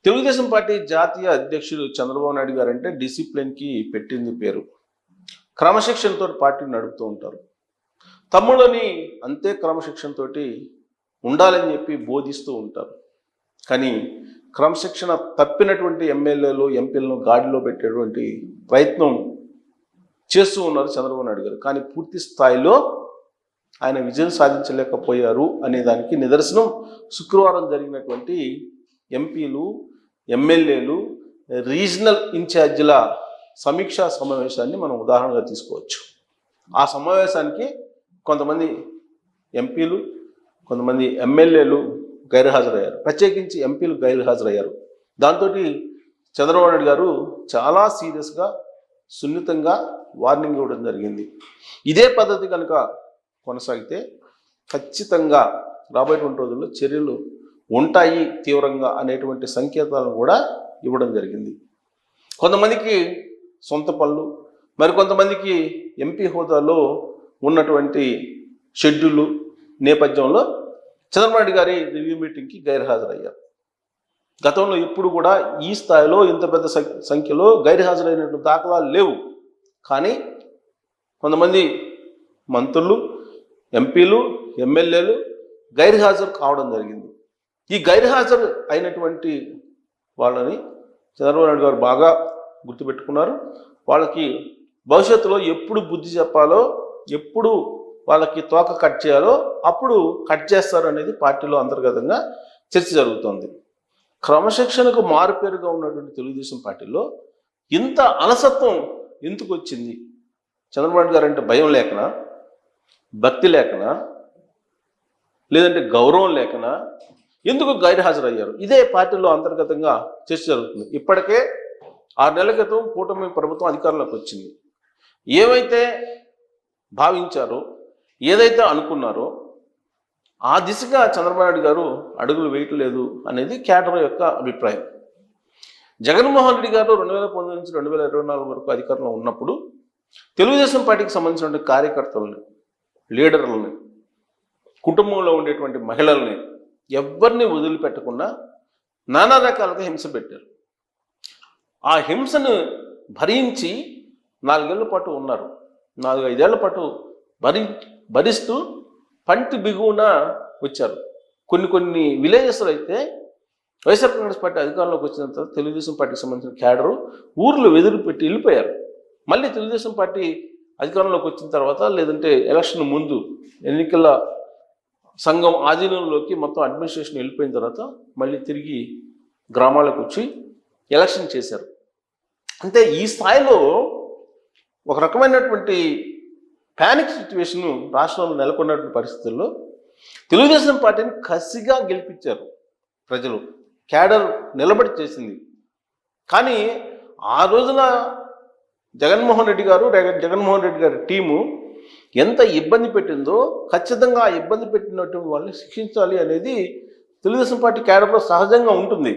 Telugu Desam party జాతీయ అధ్యక్షుడు చంద్రబాబు నాయుడు గారు అంటే డిసిప్లిన్కి పెట్టింది పేరు. క్రమశిక్షణతో పార్టీని నడుపుతూ ఉంటారు. తమ్ముడని అంతే క్రమశిక్షణతో ఉండాలని చెప్పి బోధిస్తూ ఉంటారు. కానీ క్రమశిక్షణ తప్పినటువంటి ఎమ్మెల్యేలు ఎంపీలను గాడిలో పెట్టేటువంటి ప్రయత్నం చేస్తూ ఉన్నారు చంద్రబాబు నాయుడు గారు. కానీ పూర్తి స్థాయిలో ఆయన విజయం సాధించలేకపోయారు అనే దానికి నిదర్శనం శుక్రవారం జరిగినటువంటి ఎంపీలు, ఎమ్మెల్యేలు, రీజనల్ ఇన్ఛార్జీల సమీక్షా సమావేశాన్ని మనం ఉదాహరణగా తీసుకోవచ్చు. ఆ సమావేశానికి కొంతమంది ఎంపీలు, కొంతమంది ఎమ్మెల్యేలు గైర్హాజరయ్యారు. ప్రత్యేకించి ఎంపీలు గైర్హాజరయ్యారు. దాంతో చంద్రబాబు నాయుడు గారు చాలా సీరియస్గా, సున్నితంగా వార్నింగ్ ఇవ్వడం జరిగింది. ఇదే పద్ధతి కనుక కొనసాగితే ఖచ్చితంగా రాబోయేటువంటి రోజుల్లో చర్యలు ఉంటాయి తీవ్రంగా అనేటువంటి సంకేతాలను కూడా ఇవ్వడం జరిగింది. కొంతమందికి సొంత పనులు, మరికొంతమందికి ఎంపీ హోదాలో ఉన్నటువంటి షెడ్యూలు నేపథ్యంలో చంద్రబాబు నాయుడు గారి రివ్యూ మీటింగ్కి గైర్హాజరయ్యారు. గతంలో ఎప్పుడు కూడా ఈ స్థాయిలో ఇంత పెద్ద సంఖ్యలో గైర్హాజరైనటువంటి దాఖలాలు లేవు. కానీ కొంతమంది మంత్రులు, ఎంపీలు, ఎమ్మెల్యేలు గైర్హాజరు కావడం జరిగింది. ఈ గైర్హాజరు అయినటువంటి వాళ్ళని చంద్రబాబు నాయుడు గారు బాగా గుర్తుపెట్టుకున్నారు. వాళ్ళకి భవిష్యత్తులో ఎప్పుడు బుద్ధి చెప్పాలో, ఎప్పుడు వాళ్ళకి తోక కట్ చేయాలో అప్పుడు కట్ చేస్తారు అనేది పార్టీలో అంతర్గతంగా చర్చ జరుగుతోంది. క్రమశిక్షణకు మారుపేరుగా ఉన్నటువంటి తెలుగుదేశం పార్టీలో ఇంత అలసత్వం ఎందుకు వచ్చింది? చంద్రబాబు నాయుడు గారు అంటే భయం లేకనా, భక్తి లేకనా, లేదంటే గౌరవం లేకనా, ఎందుకు గైర్హాజరయ్యారు? ఇదే పార్టీలో అంతర్గతంగా చర్చ జరుగుతుంది. ఇప్పటికే 6 నెలల క్రితం కూటమి ప్రభుత్వం అధికారంలోకి వచ్చింది. ఏవైతే భావించారో, ఏదైతే అనుకున్నారో ఆ దిశగా చంద్రబాబు నాయుడు గారు అడుగులు వేయట్లేదు అనేది కేడర్ యొక్క అభిప్రాయం. జగన్మోహన్ రెడ్డి గారు 2019 నుంచి 2024 వరకు అధికారంలో ఉన్నప్పుడు తెలుగుదేశం పార్టీకి సంబంధించిన కార్యకర్తలని, లీడర్లని, కుటుంబంలో ఉండేటువంటి మహిళల్ని ఎవరిని వదిలిపెట్టకుండా నానా రకాలుగా హింస పెట్టారు. ఆ హింసను భరించి 4 ఏళ్ల పాటు ఉన్నారు. 4-5 ఏళ్ల పాటు భరిస్తూ పంటి బిగువున వచ్చారు. కొన్ని విలేజెస్లో అయితే వైఎస్ఆర్ కాంగ్రెస్ పార్టీ అధికారంలోకి వచ్చిన తర్వాత తెలుగుదేశం పార్టీకి సంబంధించిన క్యాడరు ఊర్లు వెదిలిపెట్టి వెళ్ళిపోయారు. మళ్ళీ తెలుగుదేశం పార్టీ అధికారంలోకి వచ్చిన తర్వాత, లేదంటే ఎలక్షన్ ముందు ఎన్నికల సంఘం ఆధీనంలోకి మొత్తం అడ్మినిస్ట్రేషన్ వెళ్ళిపోయిన తర్వాత మళ్ళీ తిరిగి గ్రామాలకు వచ్చి ఎలక్షన్ చేశారు. అంటే ఈ స్థాయిలో ఒక రకమైనటువంటి ప్యానిక్ సిచ్యువేషన్ రాష్ట్రంలో నెలకొన్నటువంటి పరిస్థితుల్లో తెలుగుదేశం పార్టీని కసిగా గెలిపించారు ప్రజలు. క్యాడర్ నిలబడి చేసింది. కానీ ఆ రోజున జగన్మోహన్ రెడ్డి గారి టీము ఎంత ఇబ్బంది పెట్టిందో ఖచ్చితంగా ఆ ఇబ్బంది పెట్టినటువంటి వాళ్ళని శిక్షించాలి అనేది తెలుగుదేశం పార్టీ క్యాడర్లో సహజంగా ఉంటుంది.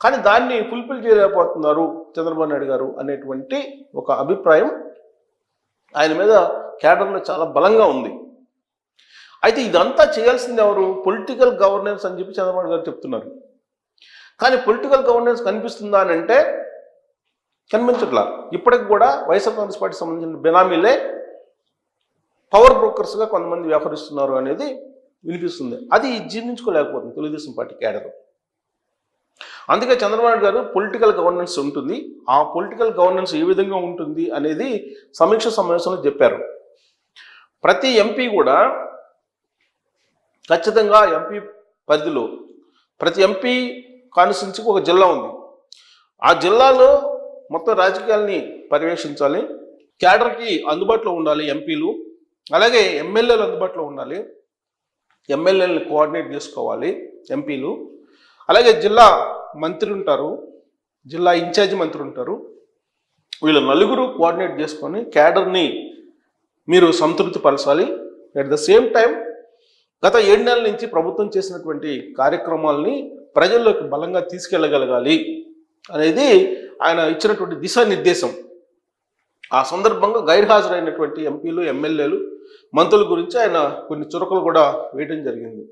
కానీ దాన్ని ఫుల్ఫిల్ చేయలేకపోతున్నారు చంద్రబాబు నాయుడు గారు అనేటువంటి ఒక అభిప్రాయం ఆయన మీద క్యాడర్లో చాలా బలంగా ఉంది. అయితే ఇదంతా చేయాల్సింది ఎవరు? పొలిటికల్ గవర్నెన్స్ అని చెప్పి చంద్రబాబు గారు చెప్తున్నారు. కానీ పొలిటికల్ గవర్నెన్స్ కనిపిస్తుందా అని అంటే కనిపించట్లా. ఇప్పటికి కూడా వైఎస్ఆర్ కాంగ్రెస్ పార్టీకి సంబంధించిన బినామీలే పవర్ బ్రోకర్స్గా కొంతమంది వ్యవహరిస్తున్నారు అనేది వినిపిస్తుంది. అది జీర్ణించుకోలేకపోతుంది తెలుగుదేశం పార్టీ క్యాడర్. అందుకే చంద్రబాబు నాయుడు గారు పొలిటికల్ గవర్నెన్స్ ఉంటుంది, ఆ పొలిటికల్ గవర్నెన్స్ ఏ విధంగా ఉంటుంది అనేది సమీక్ష సమావేశంలో చెప్పారు. ప్రతి ఎంపీ కూడా ఖచ్చితంగా ఎంపీ పరిధిలో ప్రతి ఎంపీ కాన్స్టిట్యున్సీకి ఒక జిల్లా ఉంది. ఆ జిల్లాలో మొత్తం రాజకీయాల్ని పర్యవేక్షించాలి. క్యాడర్కి అందుబాటులో ఉండాలి ఎంపీలు, అలాగే ఎమ్మెల్యేలు అందుబాటులో ఉండాలి. ఎమ్మెల్యేలను కోఆర్డినేట్ చేసుకోవాలి ఎంపీలు. అలాగే జిల్లా మంత్రి ఉంటారు, జిల్లా ఇన్ఛార్జి మంత్రి ఉంటారు. వీళ్ళు నలుగురు కోఆర్డినేట్ చేసుకొని క్యాడర్ని మీరు సంతృప్తి పరచాలి. అట్ ద సేమ్ టైం గత 7 నెలల నుంచి ప్రభుత్వం చేసినటువంటి కార్యక్రమాలని ప్రజల్లోకి బలంగా తీసుకెళ్ళగలగాలి అనేది ఆయన ఇచ్చినటువంటి దిశానిర్దేశం. ఆ సందర్భంగా గైర్హాజరైనటువంటి ఎంపీలు, ఎమ్మెల్యేలు, మంత్రుల గురించి ఆయన కొన్ని చురకలు కూడా వేయడం జరిగింది.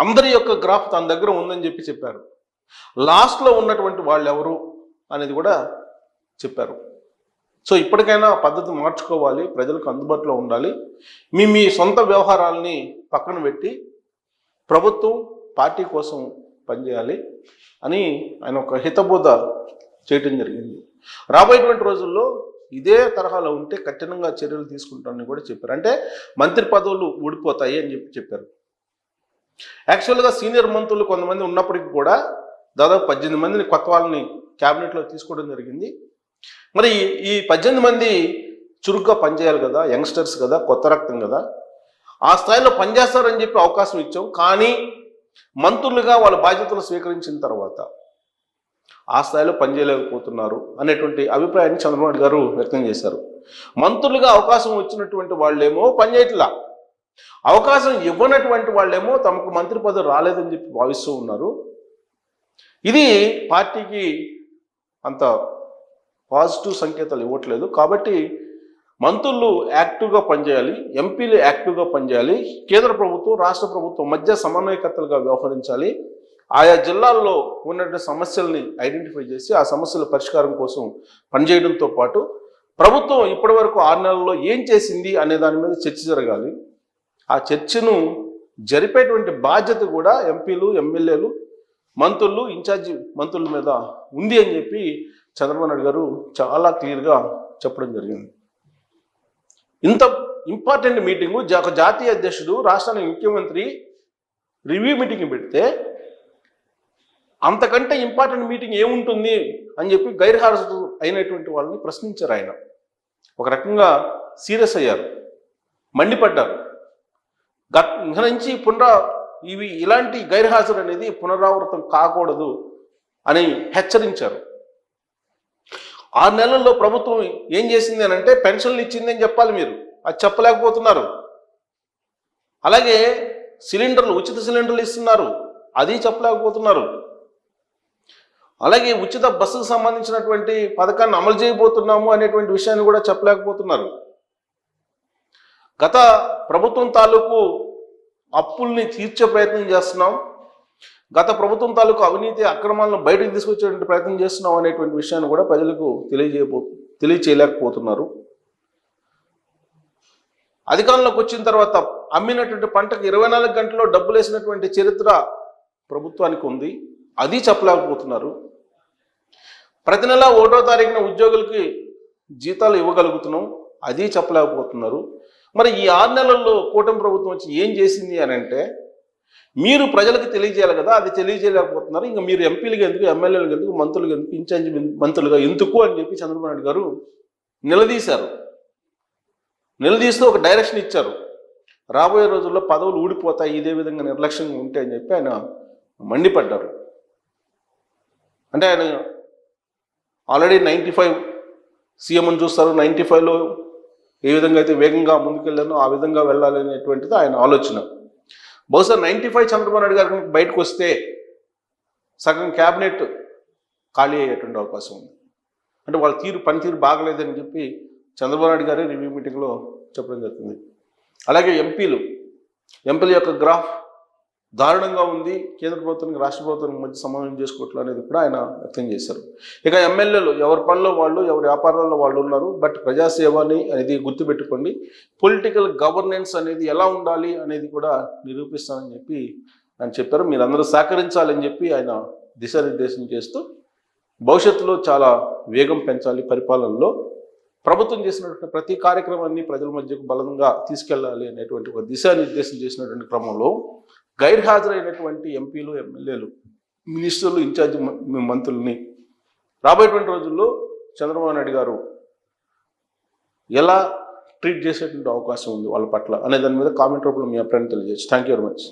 అందరి యొక్క గ్రాఫ్ తన దగ్గర ఉందని చెప్పారు. లాస్ట్లో ఉన్నటువంటి వాళ్ళు ఎవరు అనేది కూడా చెప్పారు. సో ఇప్పటికైనా పద్ధతి మార్చుకోవాలి, ప్రజలకు అందుబాటులో ఉండాలి, మీ సొంత వ్యవహారాలని పక్కన పెట్టి ప్రభుత్వం పార్టీ కోసం పనిచేయాలి అని ఆయన ఒక హితబోధ చేయటం జరిగింది. రాబోయేటువంటి రోజుల్లో ఇదే తరహాలో ఉంటే కఠినంగా చర్యలు తీసుకుంటామని కూడా చెప్పారు. అంటే మంత్రి పదవులు ఊడిపోతాయి అని చెప్పారు. యాక్చువల్గా సీనియర్ మంత్రులు కొంతమంది ఉన్నప్పటికీ కూడా దాదాపు 18 మందిని కొత్త వాళ్ళని క్యాబినెట్లో తీసుకోవడం జరిగింది. మరి ఈ 18 మంది చురుగ్గా పనిచేయాలి కదా, యంగ్స్టర్స్ కదా, కొత్త రక్తం కదా, ఆ స్థాయిలో పనిచేస్తారని చెప్పి అవకాశం ఇచ్చాం. కానీ మంత్రులుగా వాళ్ళ బాధ్యతలు స్వీకరించిన తర్వాత ఆ స్థాయిలో పనిచేయలేకపోతున్నారు అనేటువంటి అభిప్రాయాన్ని చంద్రబాబు నాయుడు గారు వ్యక్తం చేశారు. మంత్రులుగా అవకాశం వచ్చినటువంటి వాళ్ళేమో పనిచేయట్లా, అవకాశం ఇవ్వనటువంటి వాళ్ళేమో తమకు మంత్రి పదవి రాలేదని చెప్పి భావిస్తూ ఉన్నారు. ఇది పార్టీకి అంత పాజిటివ్ సంకేతాలు ఇవ్వట్లేదు. కాబట్టి మంత్రులు యాక్టివ్గా పనిచేయాలి, ఎంపీలు యాక్టివ్గా పనిచేయాలి, కేంద్ర ప్రభుత్వం రాష్ట్ర ప్రభుత్వం మధ్య సమన్వయకర్తలుగా వ్యవహరించాలి, ఆయా జిల్లాల్లో ఉన్నటువంటి సమస్యల్ని ఐడెంటిఫై చేసి ఆ సమస్యల పరిష్కారం కోసం పనిచేయడంతో పాటు ప్రభుత్వం ఇప్పటి వరకు 6 నెలల్లో ఏం చేసింది అనే దాని మీద చర్చ జరగాలి. ఆ చర్చను జరిపేటువంటి బాధ్యత కూడా ఎంపీలు, ఎమ్మెల్యేలు, మంత్రులు, ఇన్ఛార్జి మంత్రుల మీద ఉంది అని చెప్పి చంద్రబాబు నాయుడు గారు చాలా క్లియర్గా చెప్పడం జరిగింది. ఇంత ఇంపార్టెంట్ మీటింగు ఒక జాతీయ అధ్యక్షుడు, రాష్ట్రానికి ముఖ్యమంత్రి రివ్యూ మీటింగ్ పెడితే అంతకంటే ఇంపార్టెంట్ మీటింగ్ ఏముంటుంది అని చెప్పి గైర్హాజరు అయినటువంటి వాళ్ళని ప్రశ్నించారు. ఆయన ఒక రకంగా సీరియస్ అయ్యారు, మండిపడ్డారు. ఇక నుంచి ఇలాంటి గైర్హాజరు అనేది పునరావృతం కాకూడదు అని హెచ్చరించారు. 6 నెలల్లో ప్రభుత్వం ఏం చేసింది అని అంటే పెన్షన్లు ఇచ్చిందని చెప్పాలి, మీరు అది చెప్పలేకపోతున్నారు. అలాగే ఉచిత సిలిండర్లు ఇస్తున్నారు, అది చెప్పలేకపోతున్నారు. అలాగే ఉచిత బస్సుకు సంబంధించినటువంటి పథకాన్ని అమలు చేయబోతున్నాము అనేటువంటి విషయాన్ని కూడా చెప్పలేకపోతున్నారు. గత ప్రభుత్వం తాలూకు అప్పుల్ని తీర్చే ప్రయత్నం చేస్తున్నాం, గత ప్రభుత్వం తాలూకు అవినీతి అక్రమాలను బయటకు తీసుకొచ్చేటువంటి ప్రయత్నం చేస్తున్నాం అనేటువంటి విషయాన్ని కూడా ప్రజలకు తెలియచేయలేకపోతున్నారు. అధికారంలోకి వచ్చిన తర్వాత అమ్మినటువంటి పంటకు 24 గంటల్లో డబ్బులు వేసినటువంటి చరిత్ర ప్రభుత్వానికి ఉంది, అది చెప్పలేకపోతున్నారు. ప్రతి నెల 1వ తారీఖున ఉద్యోగులకి జీతాలు ఇవ్వగలుగుతున్నాం, అది చెప్పలేకపోతున్నారు. మరి ఈ 6 నెలల్లో కూటమి ప్రభుత్వం వచ్చి ఏం చేసింది అని అంటే మీరు ప్రజలకు తెలియజేయాలి కదా, అది తెలియజేయలేకపోతున్నారు. ఇంకా మీరు ఎంపీలుగా ఎందుకు, ఎమ్మెల్యేలుగా ఎందుకు, మంత్రులుగా ఎందుకు, ఇన్ఛార్జి మంత్రులుగా ఎందుకు అని చెప్పి చంద్రబాబు నాయుడు గారు నిలదీశారు. నిలదీస్తూ ఒక డైరెక్షన్ ఇచ్చారు. రాబోయే రోజుల్లో పదవులు ఊడిపోతాయి ఇదే విధంగా నిర్లక్ష్యంగా ఉంటే అని చెప్పి ఆయన మండిపడ్డారు. అంటే ఆయన ఆల్రెడీ 95 సీఎంని చూస్తారు, 95లో ఏ విధంగా అయితే వేగంగా ముందుకెళ్ళానో ఆ విధంగా వెళ్ళాలి అనేటువంటిది ఆయన ఆలోచన. బహుశా 95 చంద్రబాబు నాయుడు గారికి బయటకు వస్తే సగం క్యాబినెట్ ఖాళీ అయ్యేటువంటి అవకాశం ఉంది. అంటే వాళ్ళ పనితీరు బాగలేదని చెప్పి చంద్రబాబు నాయుడు గారే రివ్యూ మీటింగ్లో చెప్పడం జరుగుతుంది. అలాగే ఎంపీల యొక్క గ్రాఫ్ దారుణంగా ఉంది, కేంద్ర ప్రభుత్వానికి రాష్ట్ర ప్రభుత్వానికి మధ్య సమన్వయం చేసుకోవట్లేదు అనేది కూడా ఆయన వ్యక్తం చేశారు. ఇక ఎమ్మెల్యేలు ఎవరి పనిలో వాళ్ళు, ఎవరి వ్యాపారాల్లో వాళ్ళు ఉన్నారు. బట్ ప్రజాసేవని అనేది గుర్తుపెట్టుకోండి, పొలిటికల్ గవర్నెన్స్ అనేది ఎలా ఉండాలి అనేది కూడా నిరూపిస్తానని చెప్పి ఆయన చెప్పారు. మీరందరూ సహకరించాలని చెప్పి ఆయన దిశానిర్దేశం చేస్తూ భవిష్యత్తులో చాలా వేగం పెంచాలి పరిపాలనలో, ప్రభుత్వం చేసినటువంటి ప్రతి కార్యక్రమాన్ని ప్రజల మధ్యకు బలంగా తీసుకెళ్లాలి అనేటువంటి ఒక దిశానిర్దేశం చేసినటువంటి క్రమంలో గైర్హాజరైనటువంటి ఎంపీలు, ఎమ్మెల్యేలు, మినిస్టర్లు, ఇన్ఛార్జి మంత్రుల్ని రాబోయేటువంటి రోజుల్లో చంద్రబాబు నాయుడు గారు ఎలా ట్రీట్ చేసేటువంటి అవకాశం ఉంది వాళ్ళ పట్ల అనే దాని మీద కామెంట్ రూపంలో మీ అభిప్రాయం తెలియజేయచ్చు. Thank you very much.